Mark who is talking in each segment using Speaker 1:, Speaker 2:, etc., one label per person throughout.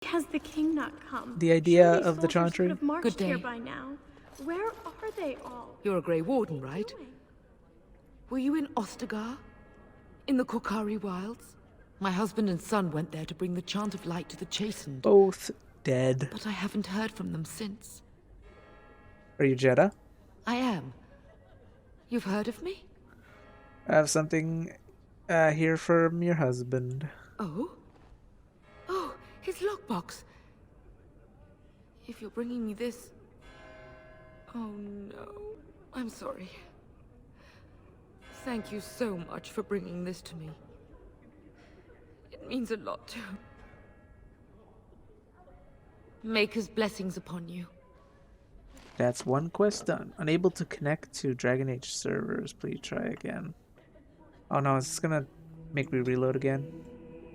Speaker 1: Has the king not come?
Speaker 2: the idea
Speaker 1: Surely
Speaker 2: of the
Speaker 1: soldiers
Speaker 2: chantry.
Speaker 1: could have marched
Speaker 3: Good day.
Speaker 1: here by now. Where are they all?
Speaker 3: You're a Grey Warden, right?
Speaker 1: Doing?
Speaker 3: Were you in Ostagar? In the Korkari Wilds? My husband and son went there to bring the chant of light to the chastened,
Speaker 2: Both dead.
Speaker 3: but I haven't heard from them since.
Speaker 2: Are you Jeddah?
Speaker 3: I am. You've heard of me?
Speaker 2: I have something here from your husband.
Speaker 3: Oh? Oh, his lockbox. If you're bringing me this... Oh no. I'm sorry. Thank you so much for bringing this to me. It means a lot to... Maker's blessings upon you.
Speaker 2: That's one quest done. Unable to connect to Dragon Age servers. Please try again. Oh no, is this gonna make me reload again?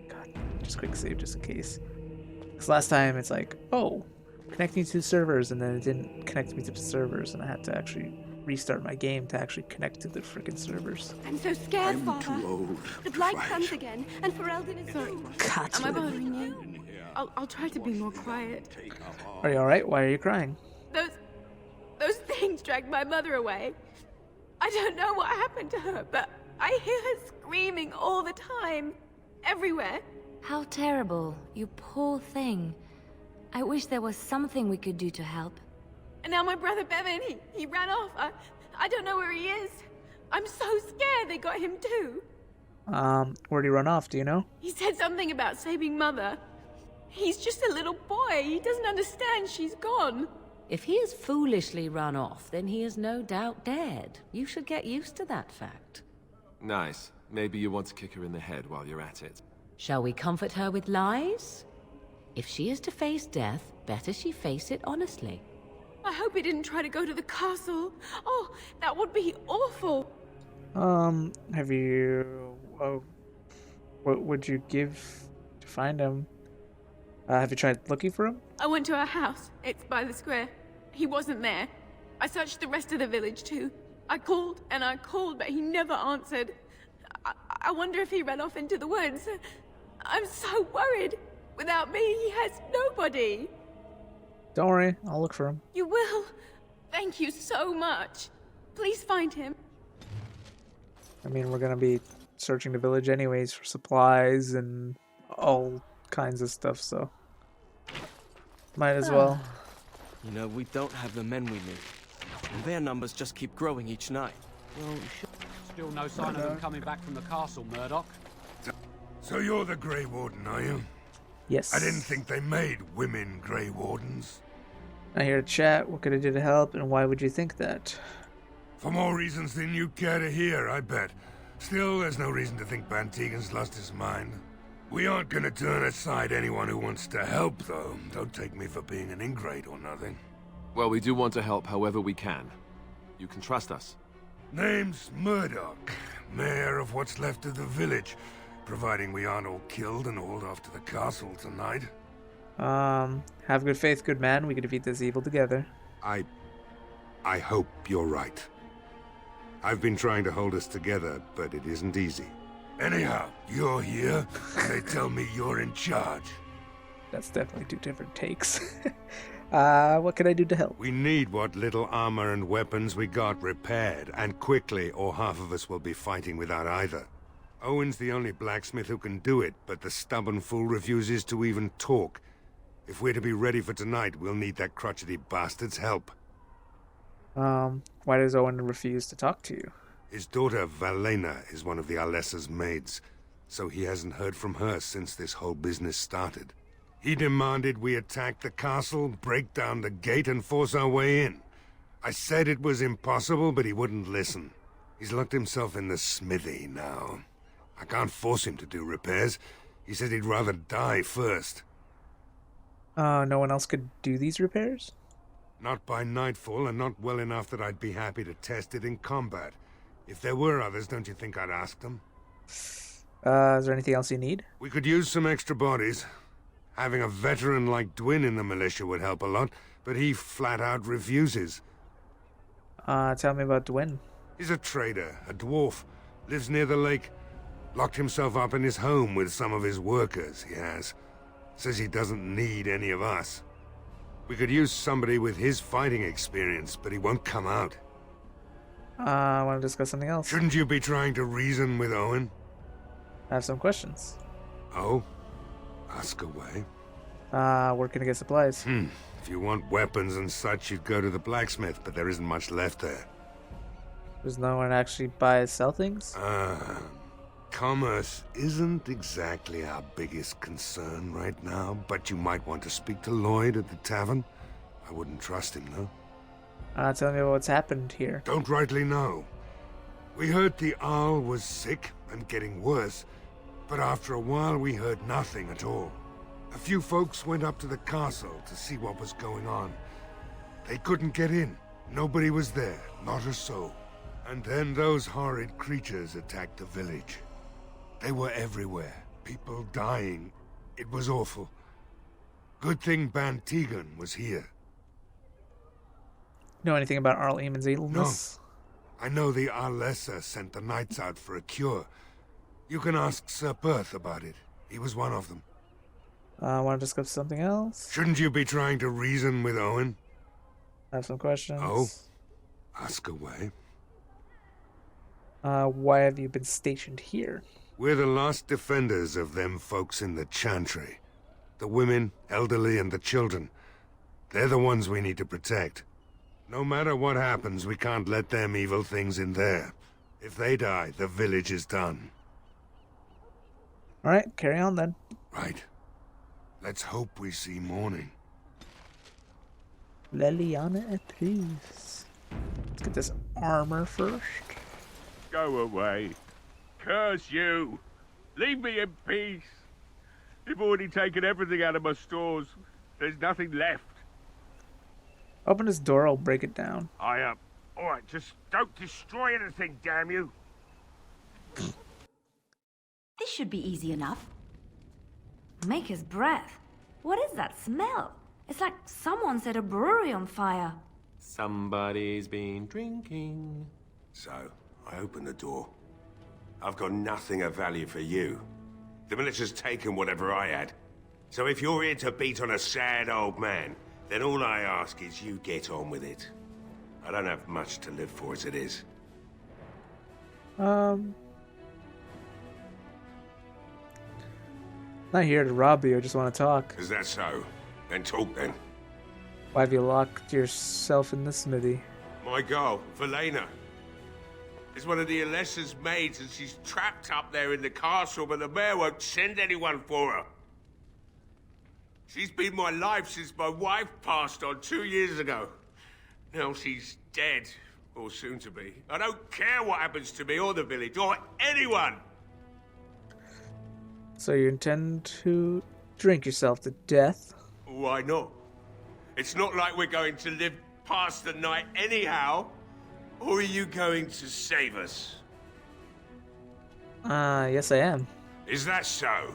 Speaker 2: God, just quick save just in case. Because last time it's like, oh, connecting to servers, and then it didn't connect me to the servers, and I had to actually restart my game to actually connect to the freaking servers.
Speaker 1: I'm so scared,
Speaker 4: I'm
Speaker 1: Father.
Speaker 4: too old
Speaker 1: The
Speaker 4: to
Speaker 1: blight
Speaker 4: fight.
Speaker 1: comes again, and Ferelden is sorry.
Speaker 2: God,
Speaker 1: Am I bothering you? I'll try to be more quiet.
Speaker 2: are you alright? Why are you crying?
Speaker 1: Those things dragged my mother away. I don't know what happened to her, but I hear her screaming all the time. Everywhere.
Speaker 5: How terrible, you poor thing. I wish there was something we could do to help.
Speaker 1: And now my brother Bevan, he ran off. I don't know where he is. I'm so scared they got him too.
Speaker 2: Where'd he run off, do you know?
Speaker 1: He said something about saving Mother. He's just a little boy. He doesn't understand she's gone.
Speaker 6: If he has foolishly run off, then he is no doubt dead. You should get used to that fact.
Speaker 7: Nice. Maybe you want to kick her in the head while you're at it.
Speaker 6: Shall we comfort her with lies? If she is to face death, better she face it honestly.
Speaker 1: I hope he didn't try to go to the castle. Oh, that would be awful.
Speaker 2: Have you... what would you give to find him? Have you tried looking for him?
Speaker 1: I went to her house. It's by the square. He wasn't there. I searched the rest of the village too. I called and I called, but he never answered. I wonder if he ran off into the woods. I'm so worried. Without me, he has nobody.
Speaker 2: Don't worry, I'll look for him.
Speaker 1: You will? Thank you so much. Please find him.
Speaker 2: I mean, we're gonna be searching the village anyways for supplies and all kinds of stuff, so might as well.
Speaker 8: You know, we don't have the men we need. And their numbers just keep growing each night.
Speaker 9: Still no sign of them coming back from the castle, Murdoch.
Speaker 4: So you're the Grey Warden, are you?
Speaker 2: Yes.
Speaker 4: I didn't think they made women Grey Wardens.
Speaker 2: I hear chat. What could I do to help, and why would you think that?
Speaker 4: For more reasons than you care to hear, I bet. Still, there's no reason to think Bantegan's lost his mind. We aren't gonna turn aside anyone who wants to help, though. Don't take me for being an ingrate or nothing.
Speaker 7: Well, we do want to help however we can. You can trust us.
Speaker 4: Name's Murdoch, mayor of what's left of the village, providing we aren't all killed and hauled off to the castle tonight.
Speaker 2: Have good faith, good man. We can defeat this evil together.
Speaker 4: I hope you're right. I've been trying to hold us together, but it isn't easy. Anyhow, you're here, and they tell me you're in charge.
Speaker 2: That's definitely two different takes. What can I do to help?
Speaker 4: We need what little armor and weapons we got repaired, and quickly, or half of us will be fighting without either. Owen's the only blacksmith who can do it, but the stubborn fool refuses to even talk. If we're to be ready for tonight, we'll need that crotchety bastard's help.
Speaker 2: Why does Owen refuse to talk to you?
Speaker 4: His daughter, Valena, is one of the Alessa's maids, so he hasn't heard from her since this whole business started. He demanded we attack the castle, break down the gate, and force our way in. I said it was impossible, but he wouldn't listen. He's locked himself in the smithy now. I can't force him to do repairs. He said he'd rather die first.
Speaker 2: No one else could do these repairs?
Speaker 4: Not by nightfall, and not well enough that I'd be happy to test it in combat. If there were others, don't you think I'd ask them?
Speaker 2: Is there anything else you need?
Speaker 4: We could use some extra bodies. Having a veteran like Dwin in the militia would help a lot, but he flat out refuses.
Speaker 2: Tell me about Dwin.
Speaker 4: He's a trader, a dwarf, lives near the lake. Locked himself up in his home with some of his workers, he has. Says he doesn't need any of us. We could use somebody with his fighting experience, but he won't come out.
Speaker 2: I want to discuss something else.
Speaker 4: Shouldn't you be trying to reason with Owen?
Speaker 2: I have some questions.
Speaker 4: Oh? Ask away.
Speaker 2: Where can I get supplies?
Speaker 4: If you want weapons and such, you'd go to the blacksmith, but there isn't much left there.
Speaker 2: There's no one to actually buy and sell things?
Speaker 4: Commerce isn't exactly our biggest concern right now, but you might want to speak to Lloyd at the tavern. I wouldn't trust him, though.
Speaker 2: Tell me what's happened here.
Speaker 4: Don't rightly know. We heard the Arl was sick and getting worse, but after a while we heard nothing at all. A few folks went up to the castle to see what was going on. They couldn't get in. Nobody was there, not a soul. And then those horrid creatures attacked the village. They were everywhere. People dying. It was awful. Good thing Ban Tegan was here.
Speaker 2: Know anything about Arl Eamon's illness?
Speaker 4: I know the Arlessa sent the knights out for a cure. You can ask Sir Perth about it. He was one of them.
Speaker 2: I want to discuss something else.
Speaker 4: Shouldn't you be trying to reason with Owen?
Speaker 2: I have some questions.
Speaker 4: Oh? Ask away.
Speaker 2: Why have you been stationed here?
Speaker 4: We're the last defenders of them folks in the Chantry. The women, elderly, and the children. They're the ones we need to protect. No matter what happens, we can't let them evil things in there. If they die, the village is done.
Speaker 2: Alright, carry on then.
Speaker 4: Right. Let's hope we see morning.
Speaker 2: Leliana Etris. Let's get this armor first.
Speaker 10: Go away. Curse you. Leave me in peace. You've already taken everything out of my stores. There's nothing left.
Speaker 2: Open this door, I'll break it down.
Speaker 10: Alright, just don't destroy anything, damn you.
Speaker 5: This should be easy enough. Maker's breath. What is that smell? It's like someone set a brewery on fire.
Speaker 7: Somebody's been drinking.
Speaker 11: So, I opened the door. I've got nothing of value for you. The militia's taken whatever I had. So if you're here to beat on a sad old man, then all I ask is you get on with it. I don't have much to live for as it is.
Speaker 2: Not here to rob you, I just want to talk.
Speaker 11: Is that so? Then talk then.
Speaker 2: Why have you locked yourself in the smithy?
Speaker 11: My girl, Valena, is one of the Alessa's maids and she's trapped up there in the castle, but the mayor won't send anyone for her. She's been my life since my wife passed on 2 years ago. Now she's dead, or soon to be. I don't care what happens to me or the village, or anyone!
Speaker 2: So you intend to drink yourself to death?
Speaker 11: Why not? It's not like we're going to live past the night anyhow. Or are you going to save us?
Speaker 2: Yes I am.
Speaker 11: Is that so?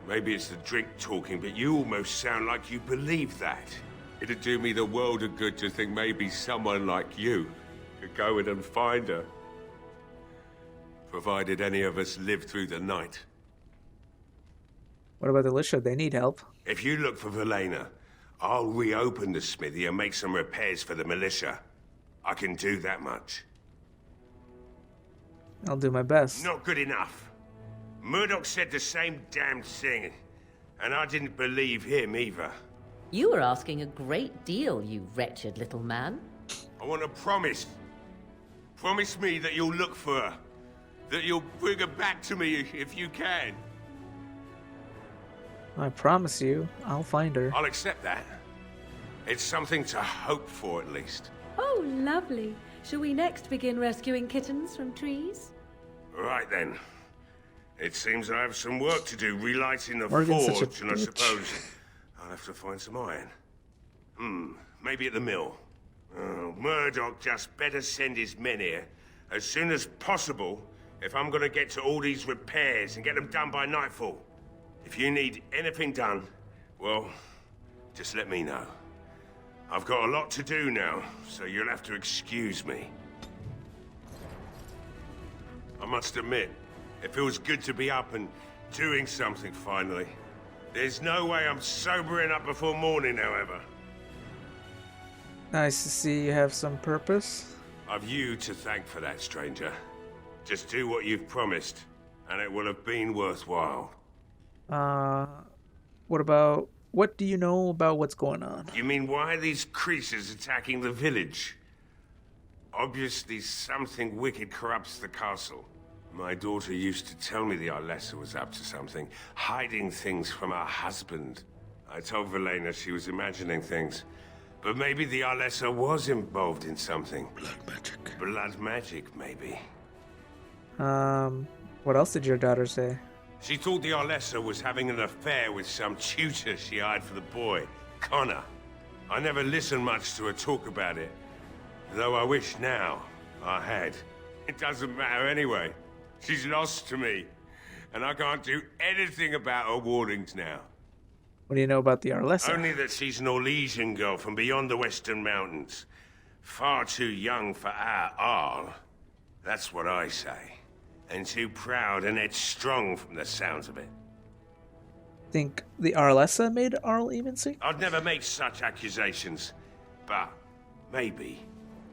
Speaker 11: Maybe it's the drink talking, but you almost sound like you believe that. It'd do me the world of good to think maybe someone like you could go in and find her. Provided any of us live through the night.
Speaker 2: What about the militia? They need help.
Speaker 11: If you look for Valena, I'll reopen the smithy and make some repairs for the militia. I can do that much.
Speaker 2: I'll do my best.
Speaker 11: Not good enough. Murdoch said the same damn thing, and I didn't believe him either.
Speaker 6: You were asking a great deal, you wretched little man.
Speaker 11: I want a promise. Promise me that you'll look for her. That you'll bring her back to me if you can.
Speaker 2: I promise you, I'll find her.
Speaker 11: I'll accept that. It's something to hope for, at least.
Speaker 6: Oh, lovely. Shall we next begin rescuing kittens from trees?
Speaker 11: Right then. It seems I have some work to do relighting the
Speaker 2: Morgan's such a
Speaker 11: forge, and I
Speaker 2: bitch.
Speaker 11: suppose I'll have to find some iron. Maybe at the mill. Oh, Murdoch just better send his men here as soon as possible if I'm gonna get to all these repairs and get them done by nightfall. If you need anything done, well, just let me know. I've got a lot to do now, so you'll have to excuse me. I must admit, it feels good to be up and doing something finally. There's no way I'm sobering up before morning, however.
Speaker 2: Nice to see you have some purpose.
Speaker 11: I've you to thank for that, stranger. Just do what you've promised, and it will have been worthwhile.
Speaker 2: What do you know about what's going on?
Speaker 11: You mean why are these creatures attacking the village? Obviously something wicked corrupts the castle. My daughter used to tell me the Arlessa was up to something, hiding things from her husband. I told Valena she was imagining things. But maybe the Arlessa was involved in something.
Speaker 4: Blood magic.
Speaker 11: Blood magic, maybe.
Speaker 2: What else did your daughter say?
Speaker 11: She thought the Arlessa was having an affair with some tutor she hired for the boy, Connor. I never listened much to her talk about it, though I wish now I had. It doesn't matter anyway. She's lost to me, and I can't do anything about her warnings now.
Speaker 2: What do you know about the Arlessa?
Speaker 11: Only that she's an Orlesian girl from beyond the Western Mountains. Far too young for our Arl. That's what I say. And too proud and headstrong from the sounds of it.
Speaker 2: Think the Arlessa made Arl even sick?
Speaker 11: I'd never make such accusations. But maybe,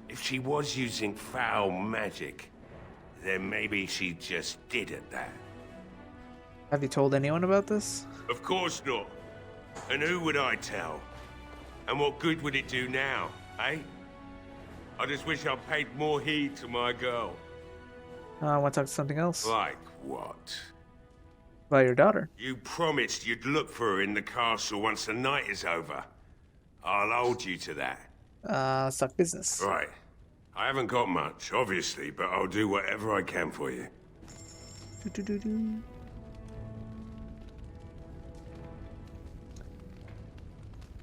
Speaker 11: if she was using foul magic, then maybe she just did at that.
Speaker 2: Have you told anyone about this?
Speaker 11: Of course not. And who would I tell? And what good would it do now, eh? I just wish I paid more heed to my girl.
Speaker 2: I want to talk to something else.
Speaker 11: Like what?
Speaker 2: About your daughter.
Speaker 11: You promised you'd look for her in the castle once the night is over. I'll hold you to that.
Speaker 2: Let's talk business.
Speaker 11: Right. I haven't got much, obviously, but I'll do whatever I can for you.
Speaker 2: Do-do-do-do.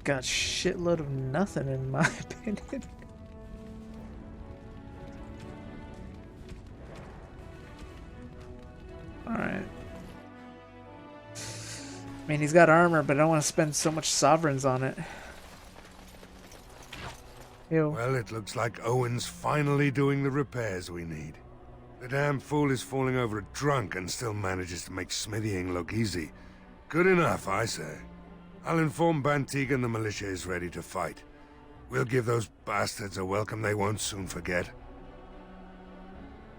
Speaker 2: Got a shitload of nothing in my opinion. Alright. I mean, he's got armor, but I don't want to spend so much sovereigns on it. Ew.
Speaker 4: Well, it looks like Owen's finally doing the repairs we need. The damn fool is falling over drunk and still manages to make smithying look easy. Good enough, I say. I'll inform Bantig and the militia is ready to fight. We'll give those bastards a welcome they won't soon forget.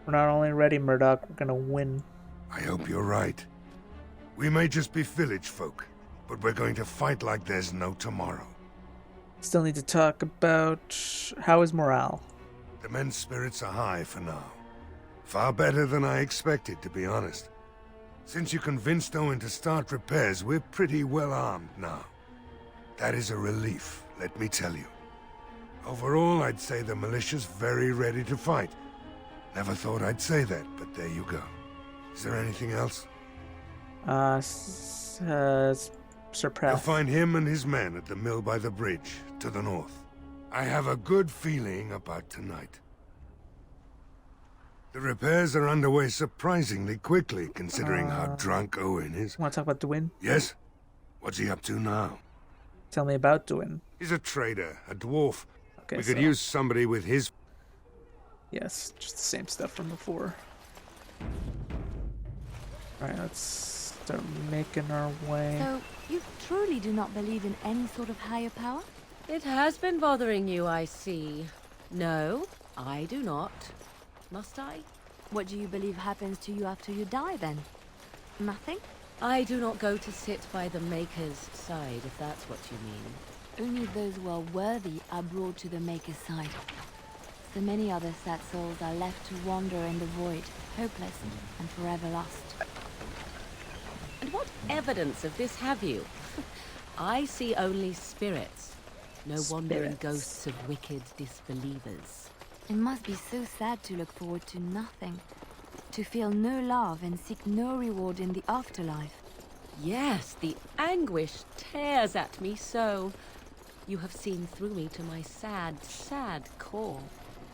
Speaker 2: We're not only ready, Murdoch, we're gonna win.
Speaker 4: I hope you're right. We may just be village folk, but we're going to fight like there's no tomorrow.
Speaker 2: Still need to talk about how is morale.
Speaker 4: The men's spirits are high for now. Far better than I expected, to be honest. Since you convinced Owen to start repairs, we're pretty well armed now. That is a relief, let me tell you. Overall, I'd say the militia's very ready to fight. Never thought I'd say that, but there you go. Is there anything else?
Speaker 2: Surprise.
Speaker 4: You'll find him and his men at the mill by the bridge, to the north. I have a good feeling about tonight. The repairs are underway surprisingly quickly, considering how drunk Owen is.
Speaker 2: Want to talk about Dwyn?
Speaker 4: Yes? What's he up to now?
Speaker 2: Tell me about Dwyn.
Speaker 4: He's a trader, a dwarf.
Speaker 2: Okay,
Speaker 4: We could use somebody with his...
Speaker 2: Yes, just the same stuff from before. Alright, let's start making our way.
Speaker 12: So, you truly do not believe in any sort of higher power?
Speaker 6: It has been bothering you, I see. No, I do not. Must I?
Speaker 12: What do you believe happens to you after you die, then? Nothing?
Speaker 6: I do not go to sit by the Maker's side, if that's what you mean.
Speaker 12: Only those who are worthy are brought to the Maker's side. So many other sad souls are left to wander in the void, hopeless and forever lost.
Speaker 6: And what evidence of this have you? I see only spirits. No wandering ghosts of wicked disbelievers.
Speaker 12: It must be so sad to look forward to nothing. To feel no love and seek no reward in the afterlife.
Speaker 6: Yes, the anguish tears at me so. You have seen through me to my sad, sad core.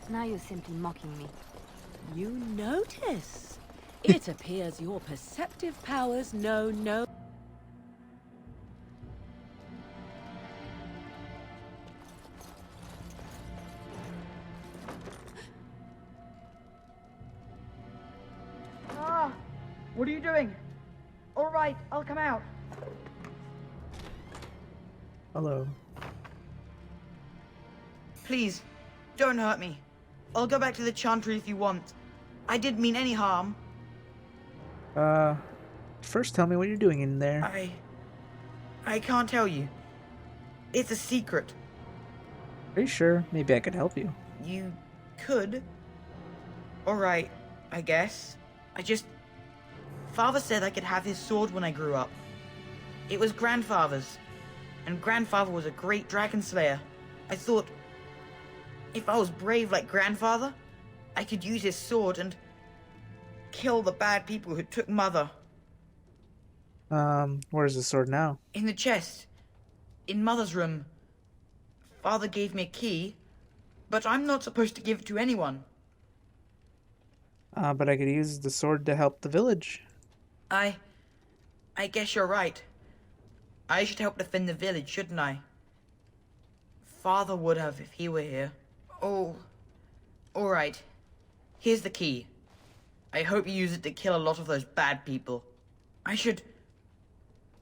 Speaker 12: Now you're simply mocking me.
Speaker 6: You notice? It appears your perceptive powers know no...
Speaker 13: What are you doing? All right, I'll come out.
Speaker 2: Hello.
Speaker 13: Please, don't hurt me. I'll go back to the chantry if you want. I didn't mean any harm.
Speaker 2: First tell me what you're doing in there.
Speaker 13: I can't tell you. It's a secret.
Speaker 2: Are you sure? Maybe I could help you.
Speaker 13: You could. Alright, I guess. Father said I could have his sword when I grew up. It was grandfather's. And grandfather was a great dragon slayer. I thought, if I was brave like grandfather, I could use his sword and kill the bad people who took Mother.
Speaker 2: Where's the sword now?
Speaker 13: In the chest. In Mother's room. Father gave me a key, but I'm not supposed to give it to anyone.
Speaker 2: But I could use the sword to help the village.
Speaker 13: I guess you're right. I should help defend the village, shouldn't I? Father would have if he were here. Oh, alright. Here's the key. I hope you use it to kill a lot of those bad people. I should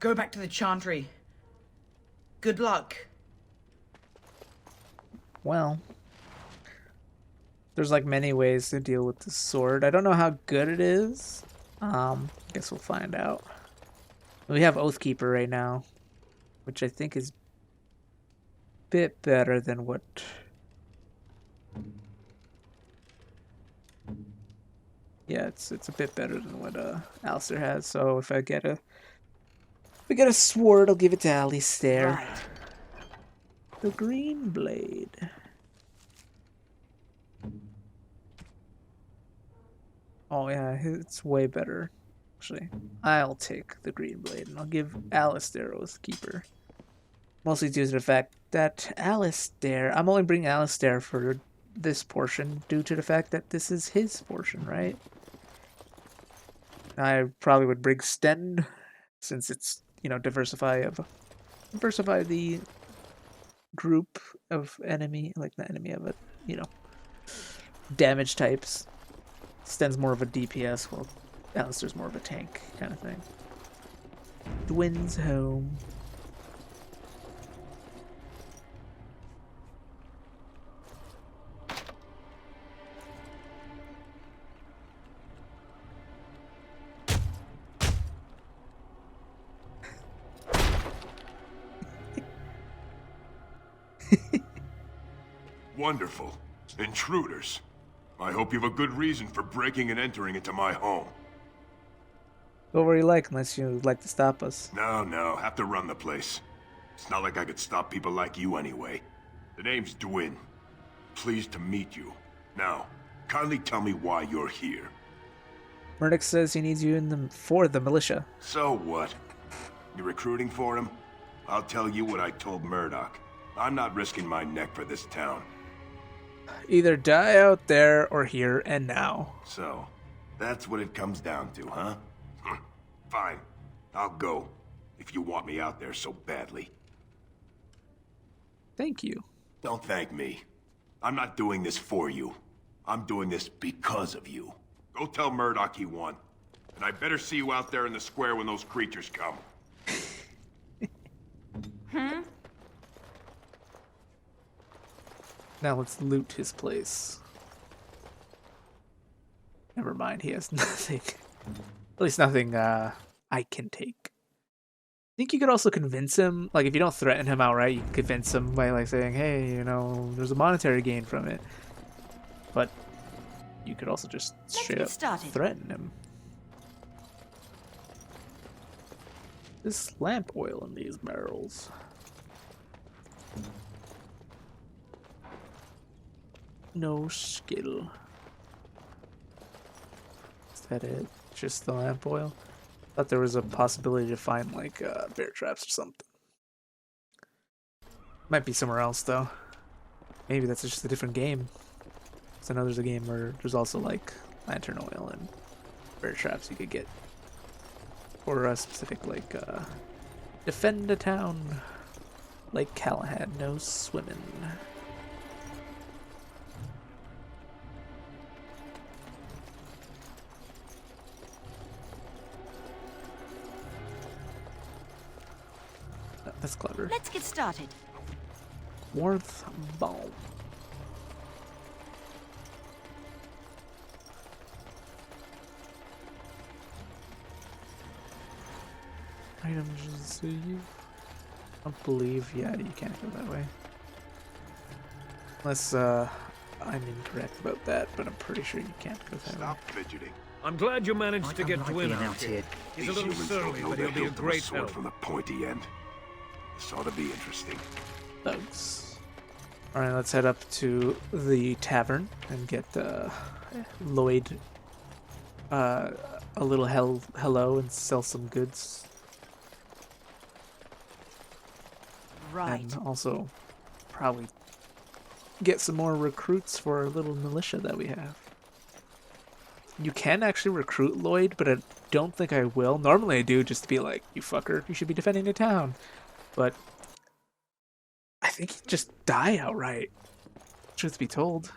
Speaker 13: go back to the chantry. Good luck.
Speaker 2: Well, there's like many ways to deal with the sword. I don't know how good it is. Guess we'll find out. We have Oathkeeper right now, which I think is a bit better than what... Yeah, it's a bit better than what Alistair has. So if I get a sword, I'll give it to Alistair.
Speaker 13: Right.
Speaker 2: The green blade. Oh yeah, it's way better. Actually, I'll take the green blade and I'll give Alistair Oathkeeper. Mostly due to the fact that I'm only bringing Alistair for this portion due to the fact that this is his portion, right? I probably would bring Sten since it's, diversify the group of enemy, like the enemy of it, damage types. Sten's more of a DPS, while Alistair's more of a tank kind of thing. Dwin's home.
Speaker 11: Wonderful. Intruders. I hope you have a good reason for breaking and entering into my home.
Speaker 2: Go where you like, unless you'd like to stop us.
Speaker 11: No, have to run the place. It's not like I could stop people like you anyway. The name's Dwin. Pleased to meet you. Now, kindly tell me why you're here.
Speaker 2: Murdoch says he needs you for the militia.
Speaker 11: So what? You recruiting for him? I'll tell you what I told Murdoch. I'm not risking my neck for this town.
Speaker 2: Either die out there or here and now.
Speaker 11: So, that's what it comes down to, huh? Fine. I'll go. If you want me out there so badly.
Speaker 2: Thank you.
Speaker 11: Don't thank me. I'm not doing this for you. I'm doing this because of you. Go tell Murdoch he won. And I better see you out there in the square when those creatures come.
Speaker 2: Now let's loot his place. Never mind, he has nothing. At least nothing I can take. I think you could also convince him, like if you don't threaten him outright, you can convince him by like saying, hey, there's a monetary gain from it. But you could also just straight up threaten him. This lamp oil in these barrels. No skill. Is that it? Just the lamp oil? Thought there was a possibility to find like bear traps or something. Might be somewhere else though. Maybe that's just a different game. So I know there's a game where there's also like lantern oil and bear traps you could get. Or a specific like defend a town. Lake Callahan, no swimming. That's clever.
Speaker 14: Let's get started.
Speaker 2: Warmth bomb. Items receive. I don't believe, yeah, you can't go that way. Unless, I'm incorrect about that, but I'm pretty sure you can't go that way.
Speaker 15: Stop fidgeting.
Speaker 16: I'm glad you managed to get Twin out here. He's a
Speaker 15: These
Speaker 16: little
Speaker 15: humans
Speaker 16: surly,
Speaker 15: don't know
Speaker 16: but
Speaker 15: they're
Speaker 16: he'll be a
Speaker 15: hilt of
Speaker 16: great
Speaker 15: sword
Speaker 16: help.
Speaker 15: from the pointy end. This ought to be interesting.
Speaker 2: Thugs. Alright, let's head up to the tavern and get Lloyd a little hello and sell some goods.
Speaker 14: Right.
Speaker 2: And also probably get some more recruits for our little militia that we have. You can actually recruit Lloyd, but I don't think I will. Normally I do, just to be like, you fucker, you should be defending the town. But I think he'd just die outright, truth be told.